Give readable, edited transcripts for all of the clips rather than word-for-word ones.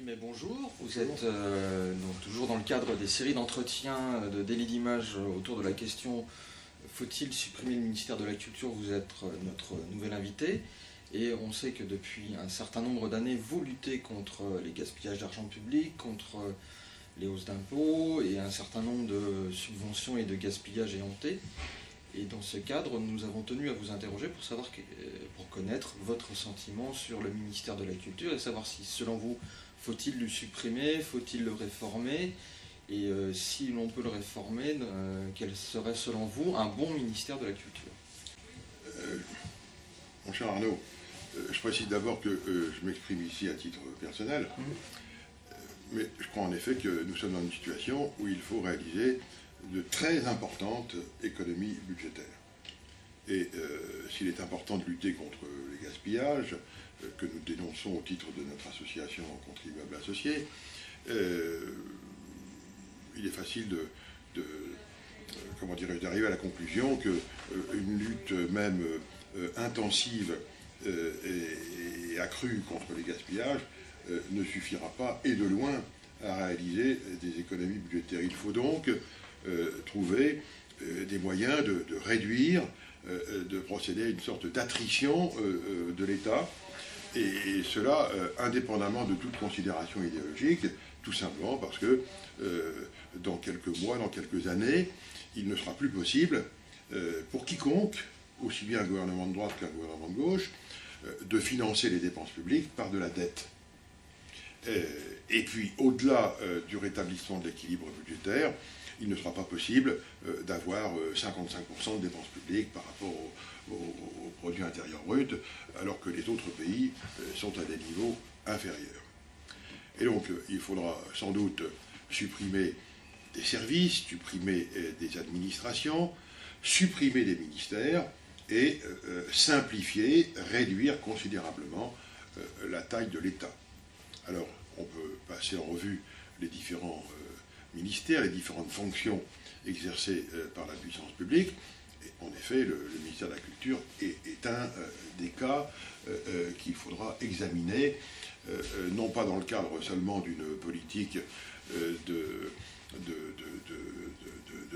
Dumay, bonjour. Vous êtes donc toujours dans le cadre des séries d'entretiens de Délit d'Images autour de la question faut-il supprimer le ministère de la Culture? Vous êtes notre nouvel invité et on sait que depuis un certain nombre d'années vous luttez contre les gaspillages d'argent public, contre les hausses d'impôts et un certain nombre de subventions et de gaspillages éhontés. Et dans ce cadre, nous avons tenu à vous interroger pour connaître votre sentiment sur le ministère de la Culture et savoir si, selon vous, faut-il le supprimer, faut-il le réformer, et si l'on peut le réformer, quel serait, selon vous, un bon ministère de la Culture? Mon cher Arnaud, je précise d'abord que je m'exprime ici à titre personnel, mais je crois en effet que nous sommes dans une situation où il faut réaliser de très importantes économies budgétaires. Et s'il est important de lutter contre les gaspillages, que nous dénonçons au titre de notre association Contribuables Associés, il est facile d'arriver à la conclusion qu'une lutte même intensive et accrue contre les gaspillages ne suffira pas, et de loin, à réaliser des économies budgétaires. Il faut donc trouver des moyens de réduire, de procéder à une sorte d'attrition de l'État, et cela indépendamment de toute considération idéologique, tout simplement parce que dans quelques mois, dans quelques années, il ne sera plus possible pour quiconque, aussi bien un gouvernement de droite qu'un gouvernement de gauche, de financer les dépenses publiques par de la dette. Et puis, au-delà du rétablissement de l'équilibre budgétaire, il ne sera pas possible d'avoir 55% de dépenses publiques par rapport au produit intérieur brut, alors que les autres pays sont à des niveaux inférieurs. Et donc, il faudra sans doute supprimer des services, supprimer des administrations, supprimer des ministères et simplifier, réduire considérablement la taille de l'État. Alors, on peut passer en revue les différents ministères, les différentes fonctions exercées par la puissance publique. Et en effet, le ministère de la Culture est un des cas qu'il faudra examiner, non pas dans le cadre seulement d'une politique de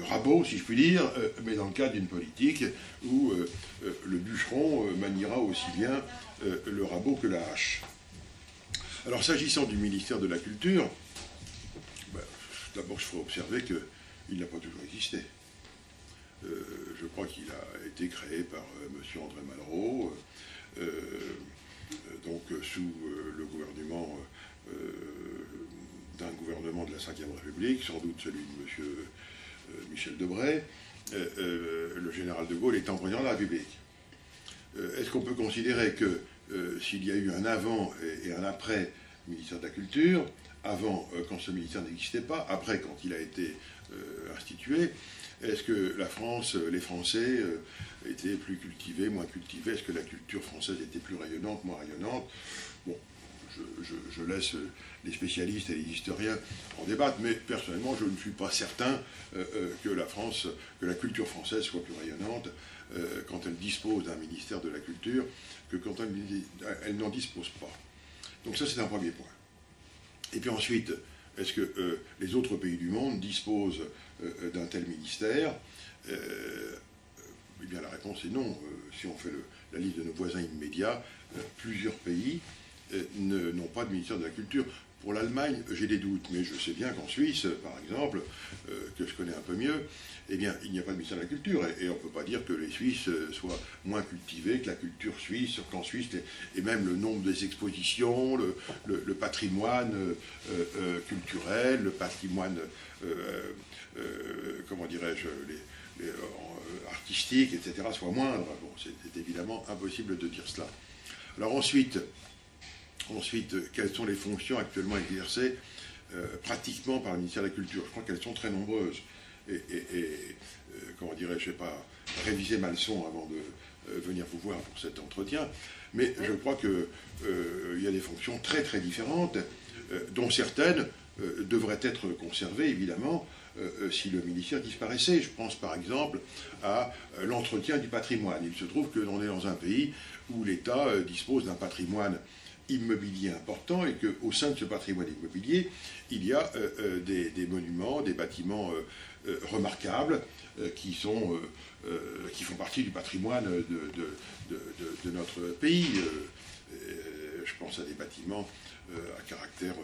rabot, si je puis dire, mais dans le cadre d'une politique où le bûcheron maniera aussi bien le rabot que la hache. Alors, s'agissant du ministère de la Culture, d'abord, je ferai observer qu'il n'a pas toujours existé. Je crois qu'il a été créé par M. André Malraux, donc sous le gouvernement d'un gouvernement de la Ve République, sans doute celui de M. Michel Debré, le général de Gaulle étant président de la République. Est-ce qu'on peut considérer que s'il y a eu un avant et un après ministère de la Culture, avant quand ce ministère n'existait pas, après quand il a été institué, est-ce que la France, les Français étaient plus cultivés, moins cultivés? Est-ce que la culture française était plus rayonnante, moins rayonnante? Bon, je laisse les spécialistes et les historiens en débattre, mais personnellement, je ne suis pas certain que la culture française soit plus rayonnante quand elle dispose d'un ministère de la Culture que quand elle n'en dispose pas. Donc ça, c'est un premier point. Et puis ensuite, est-ce que les autres pays du monde disposent d'un tel ministère? Eh bien, la réponse est non. Si on fait la liste de nos voisins immédiats, plusieurs pays n'ont pas de ministère de la Culture. Pour l'Allemagne, j'ai des doutes, mais je sais bien qu'en Suisse, par exemple, que je connais un peu mieux, eh bien, il n'y a pas de ministère de la Culture, et on ne peut pas dire que les Suisses soient moins cultivés que la culture suisse, qu'en Suisse, et même le nombre des expositions, le patrimoine culturel, le patrimoine, comment dirais-je, artistique, etc., soit moindre. Bon, c'est évidemment impossible de dire cela. Alors ensuite, quelles sont les fonctions actuellement exercées pratiquement par le ministère de la Culture? Je crois qu'elles sont très nombreuses. Comment dirais-je, je ne vais pas réviser ma leçon avant de venir vous voir pour cet entretien, mais je crois qu'il y a des fonctions très très différentes, dont certaines devraient être conservées, évidemment, si le ministère disparaissait. Je pense par exemple à l'entretien du patrimoine. Il se trouve que l'on est dans un pays où l'État dispose d'un patrimoine immobilier important et qu'au sein de ce patrimoine immobilier, il y a des monuments, des bâtiments remarquables qui font partie du patrimoine de notre pays. Je pense à des bâtiments à caractère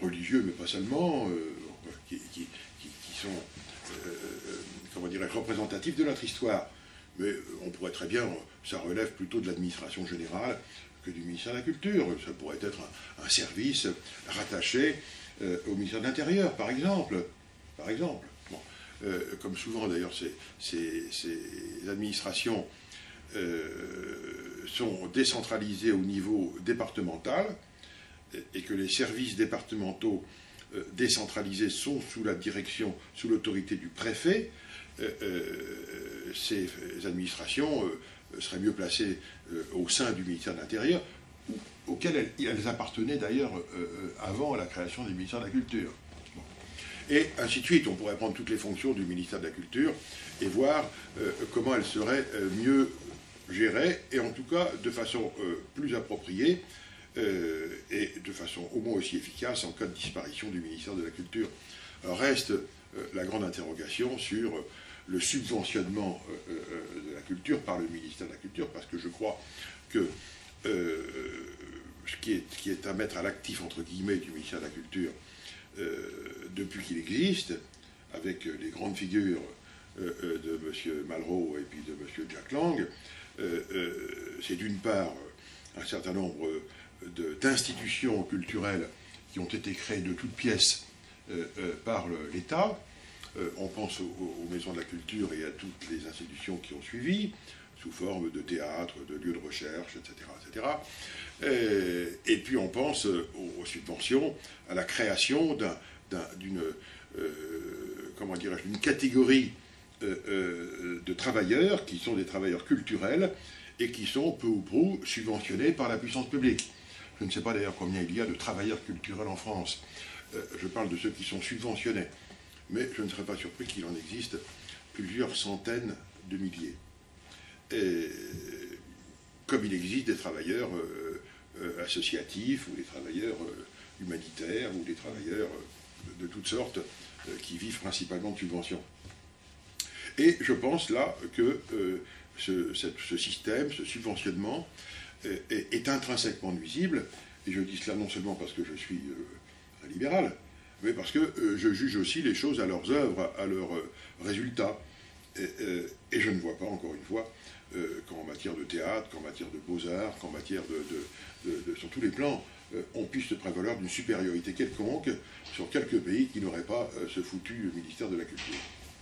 religieux, mais pas seulement, qui sont, comment dirais-je, représentatifs de notre histoire. Mais on pourrait très bien, ça relève plutôt de l'administration générale que du ministère de la Culture. Ça pourrait être un service rattaché au ministère de l'Intérieur, par exemple. Bon. Comme souvent, d'ailleurs, ces administrations sont décentralisées au niveau départemental et que les services départementaux décentralisés sont sous la direction, sous l'autorité du préfet, ces administrations seraient mieux placées au sein du ministère de l'Intérieur, auquel elles appartenaient d'ailleurs avant la création du ministère de la Culture. Bon. Et ainsi de suite, on pourrait prendre toutes les fonctions du ministère de la Culture et voir comment elles seraient mieux gérées, et en tout cas de façon plus appropriée, et de façon au moins aussi efficace en cas de disparition du ministère de la Culture. Alors reste la grande interrogation sur le subventionnement de la culture par le ministère de la Culture, parce que je crois que ce qui est à mettre à l'actif, entre guillemets, du ministère de la Culture, depuis qu'il existe, avec les grandes figures de M. Malraux et puis de M. Jack Lang, c'est d'une part un certain nombre d'institutions culturelles qui ont été créées de toutes pièces par l'État. On pense aux maisons de la culture et à toutes les institutions qui ont suivi, sous forme de théâtre, de lieux de recherche, etc. Et puis on pense aux subventions, à la création d'une catégorie de travailleurs qui sont des travailleurs culturels et qui sont peu ou prou subventionnés par la puissance publique. Je ne sais pas d'ailleurs combien il y a de travailleurs culturels en France. Je parle de ceux qui sont subventionnés. Mais je ne serais pas surpris qu'il en existe plusieurs centaines de milliers. Et comme il existe des travailleurs associatifs, ou des travailleurs humanitaires, ou des travailleurs de toutes sortes qui vivent principalement de subventions. Et je pense là que ce système, ce subventionnement, est intrinsèquement nuisible. Et je dis cela non seulement parce que je suis un libéral, mais parce que je juge aussi les choses à leurs œuvres, à leurs résultats. Et je ne vois pas, encore une fois, qu'en matière de théâtre, qu'en matière de beaux-arts, qu'en matière sur tous les plans, on puisse se prévaloir d'une supériorité quelconque sur quelques pays qui n'auraient pas ce foutu ministère de la Culture.